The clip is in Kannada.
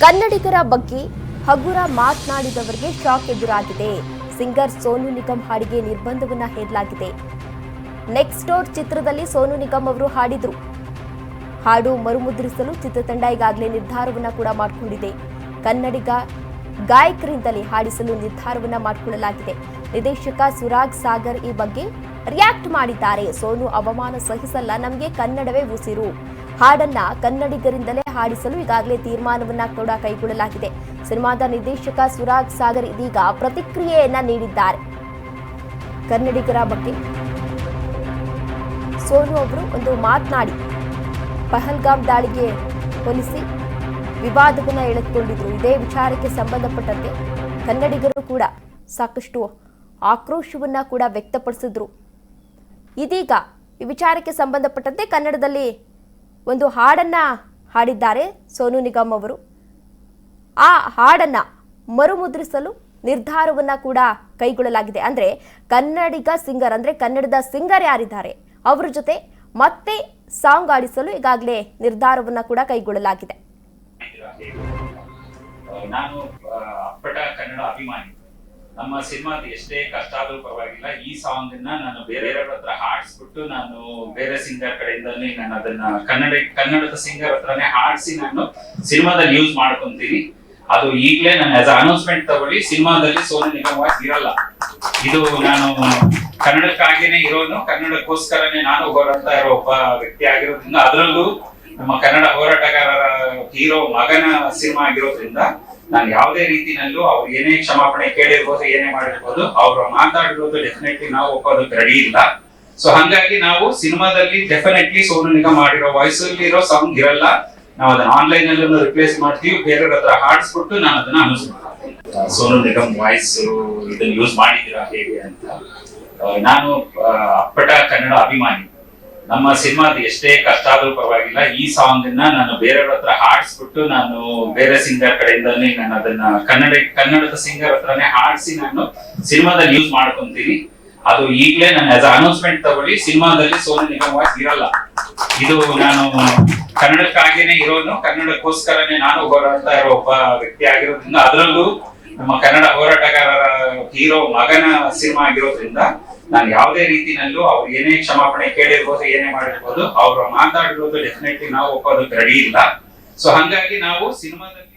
ಕನ್ನಡಿಗರ ಬಗ್ಗೆ ಹಗುರ ಮಾತನಾಡಿದವರಿಗೆ ಶಾಕ್ ಎದುರಾಗಿದೆ. ಸಿಂಗರ್ ಸೋನು ನಿಗಮ್ ಹಾಡಿಗೆ ನಿರ್ಬಂಧವನ್ನ ಹೇರಲಾಗಿದೆ. ನೆಕ್ಸ್ಟ್ ಡೋರ್ ಚಿತ್ರದಲ್ಲಿ ಸೋನು ನಿಗಮ್ ಅವರು ಹಾಡಿದ್ರು. ಹಾಡು ಮರುಮುದ್ರಿಸಲು ಚಿತ್ರತಂಡ ಈಗಾಗಲೇ ನಿರ್ಧಾರವನ್ನ ಕೂಡ ಮಾಡಿಕೊಂಡಿದೆ. ಕನ್ನಡಿಗ ಗಾಯಕರಿಂದಲೇ ಹಾಡಿಸಲು ನಿರ್ಧಾರವನ್ನ ಮಾಡಿಕೊಳ್ಳಲಾಗಿದೆ. ನಿರ್ದೇಶಕ ಸುರಾಗ್ ಸಾಗರ್ ಈ ಬಗ್ಗೆ ರಿಯಾಕ್ಟ್ ಮಾಡಿದ್ದಾರೆ. ಸೋನು ಅವಮಾನ ಸಹಿಸಲ್ಲ, ನಮಗೆ ಕನ್ನಡವೇ ಉಸಿರು. ಹಾಡನ್ನ ಕನ್ನಡಿಗರಿಂದಲೇ ಹಾಡಿಸಲು ಈಗಾಗಲೇ ತೀರ್ಮಾನವನ್ನ ಕೂಡ ಕೈಗೊಳ್ಳಲಾಗಿದೆ. ಸಿನಿಮಾದ ನಿರ್ದೇಶಕ ಸುರಾಗ್ ಸಾಗರ್ ಇದೀಗ ಪ್ರತಿಕ್ರಿಯೆಯನ್ನ ನೀಡಿದ್ದಾರೆ. ಕನ್ನಡಿಗರ ಬಗ್ಗೆ ಸೋನು ಅವರು ಒಂದು ಮಾತನಾಡಿ ಪಹಲ್ಗಾಮ್ ದಾಳಿಗೆ ಹೋಲಿಸಿ ವಿವಾದವನ್ನ ಎಳೆದುಕೊಂಡಿದ್ರು. ಇದೇ ವಿಚಾರಕ್ಕೆ ಸಂಬಂಧಪಟ್ಟಂತೆ ಕನ್ನಡಿಗರು ಕೂಡ ಸಾಕಷ್ಟು ಆಕ್ರೋಶವನ್ನ ಕೂಡ ವ್ಯಕ್ತಪಡಿಸಿದ್ರು. ಇದೀಗ ಈ ವಿಚಾರಕ್ಕೆ ಸಂಬಂಧಪಟ್ಟಂತೆ ಕನ್ನಡದಲ್ಲಿ ಒಂದು ಹಾಡನ್ನ ಹಾಡಿದ್ದಾರೆ ಸೋನು ನಿಗಮ್ ಅವರು. ಆ ಹಾಡನ್ನ ಮರುಮುದ್ರಿಸಲು ನಿರ್ಧಾರವನ್ನ ಕೂಡ ಕೈಗೊಳ್ಳಲಾಗಿದೆ. ಅಂದ್ರೆ ಕನ್ನಡಿಗ ಸಿಂಗರ್, ಅಂದ್ರೆ ಕನ್ನಡದ ಸಿಂಗರ್ ಯಾರಿದ್ದಾರೆ ಅವರ ಜೊತೆ ಮತ್ತೆ ಸಾಂಗ್ ಆಡಿಸಲು ಈಗಾಗಲೇ ನಿರ್ಧಾರವನ್ನ ಕೂಡ ಕೈಗೊಳ್ಳಲಾಗಿದೆ. ನಾನು ಅಪ್ಪಟ ಕನ್ನಡ ಅಭಿಮಾನಿ. ನಮ್ಮ ಸಿನಿಮಾದ ಎಷ್ಟೇ ಕಷ್ಟ ಆದ್ರೂ ಪರವಾಗಿಲ್ಲ, ಈ ಸಾಂಗ್ ನಾನು ಬೇರೆಯವ್ರ ಹತ್ರ ಹಾಡಿಸ್ಬಿಟ್ಟು ನಾನು ಬೇರೆ ಸಿಂಗರ್ ಕಡೆಯಿಂದಾನೆ ನಾನು ಅದನ್ನ ಕನ್ನಡದ ಸಿಂಗರ್ ಹತ್ರನೇ ಹಾಡಿಸಿ ನಾನು ಸಿನಿಮಾದಲ್ಲಿ ಯೂಸ್ ಮಾಡ್ಕೊಂತೀನಿ. ಅದು ಈಗಲೇ ನಾನು ಆಸ್ ಅನೌನ್ಸ್ಮೆಂಟ್ ತಗೊಳ್ಳಿ, ಸಿನಿಮಾದಲ್ಲಿ ಸೋನು ನಿಗಮ್ ವಾಯ್ಸ್ ಇರಲ್ಲ. ಇದು ನಾನು ಕನ್ನಡಕ್ಕಾಗೇನೆ ಇರೋನು, ಕನ್ನಡಕ್ಕೋಸ್ಕರನೇ ನಾನು ಹೋರಾಡ್ತಾ ಇರೋ ಒಬ್ಬ ವ್ಯಕ್ತಿ ಆಗಿರೋದ್ರಿಂದ, ಅದರಲ್ಲೂ ನಮ್ಮ ಕನ್ನಡ ಹೋರಾಟಗಾರರ ಹೀರೋ ಮಗನ ಸಿನಿಮಾ ಆಗಿರೋದ್ರಿಂದ ನಾನು ಯಾವುದೇ ರೀತಿನಲ್ಲೂ ಅವ್ರು ಏನೇ ಕ್ಷಮಾಪಣೆ ಕೇಳಿರ್ಬೋದು, ಏನೇ ಮಾಡಿರ್ಬೋದು, ಅವ್ರು ಮಾತಾಡಿರೋದು ಡೆಫಿನೆಟ್ಲಿ ನಾವು ಒಪ್ಪೋದಕ್ಕೆ ರೆಡಿ ಇಲ್ಲ. ಸೊ ಹಂಗಾಗಿ ನಾವು ಸಿನಿಮಾದಲ್ಲಿ ಡೆಫಿನೆಟ್ಲಿ ಸೋನು ನಿಗಮ್ ಮಾಡಿರೋ ವಾಯ್ಸ್ ಇರೋ ಸಾಂಗ್ ಇರಲ್ಲ. ನಾವು ಅದನ್ನ ಆನ್ಲೈನ್ ಅಲ್ಲೂ ರಿಪ್ಲೇಸ್ ಮಾಡ್ತೀವಿ, ಬೇರೆಯವ್ರ ಹತ್ರ ಹಾಡಿಸ್ಬಿಟ್ಟು ನಾನು ಅದನ್ನ ಅನೌನ್ಸ್ ಮಾಡ್ತೀನಿ. ಸೋನು ನಿಗಮ್ ವಾಯ್ಸ್ ಇದನ್ನ ಯೂಸ್ ಮಾಡಿದ್ದೀರಾ ಹೇಗೆ ಅಂತ. ನಾನು ಅಪ್ಪಟ ಕನ್ನಡ ಅಭಿಮಾನಿ. ನಮ್ಮ ಸಿನಿಮಾದ ಎಷ್ಟೇ ಕಷ್ಟ ಆದ್ರೂ ಪರವಾಗಿಲ್ಲ, ಈ ಸಾಂಗ್ ನಾನು ಬೇರೆಯವ್ರ ಹತ್ರ ಹಾಡಿಸ್ಬಿಟ್ಟು ನಾನು ಬೇರೆ ಸಿಂಗರ್ ಕಡೆಯಿಂದಾನೆ ನಾನು ಅದನ್ನ ಕನ್ನಡದ ಸಿಂಗರ್ ಹತ್ರನೇ ಹಾಡಿಸಿ ನಾನು ಸಿನಿಮಾದಲ್ಲಿ ಯೂಸ್ ಮಾಡ್ಕೊಂತೀನಿ. ಅದು ಈಗಲೇ ನಾನು ಆಸ್ ಅನೌನ್ಸ್ಮೆಂಟ್ ತಗೊಳ್ಳಿ, ಸಿನಿಮಾದಲ್ಲಿ ಸೋನು ನಿಗಮ್ ವಾಯ್ಸ್ ಇರಲ್ಲ. ಇದು ನಾನು ಕನ್ನಡಕ್ಕಾಗೇನೆ ಇರೋನು, ಕನ್ನಡಕ್ಕೋಸ್ಕರನೇ ನಾನು ಹೋರಾಡ್ತಾ ಇರೋ ಒಬ್ಬ ವ್ಯಕ್ತಿ ಆಗಿರೋದ್ರಿಂದ, ಅದರಲ್ಲೂ ನಮ್ಮ ಕನ್ನಡ ಹೋರಾಟಗಾರರ ಹೀರೋ ಮಗನ ಸಿನಿಮಾ ಆಗಿರೋದ್ರಿಂದ ನಾನು ಯಾವುದೇ ರೀತಿನಲ್ಲೂ ಅವ್ರು ಏನೇ ಕ್ಷಮಾಪಣೆ ಕೇಳಿರ್ಬೋದು, ಏನೇ ಮಾಡಿರ್ಬೋದು, ಅವ್ರು ಮಾತಾಡಿರೋದು ಡೆಫಿನೆಟ್ಲಿ ನಾವು ಒಪ್ಪೋದಕ್ಕೆ ರೆಡಿ ಇಲ್ಲ. ಸೊ ಹಂಗಾಗಿ ನಾವು ಸಿನಿಮಾದಲ್ಲಿ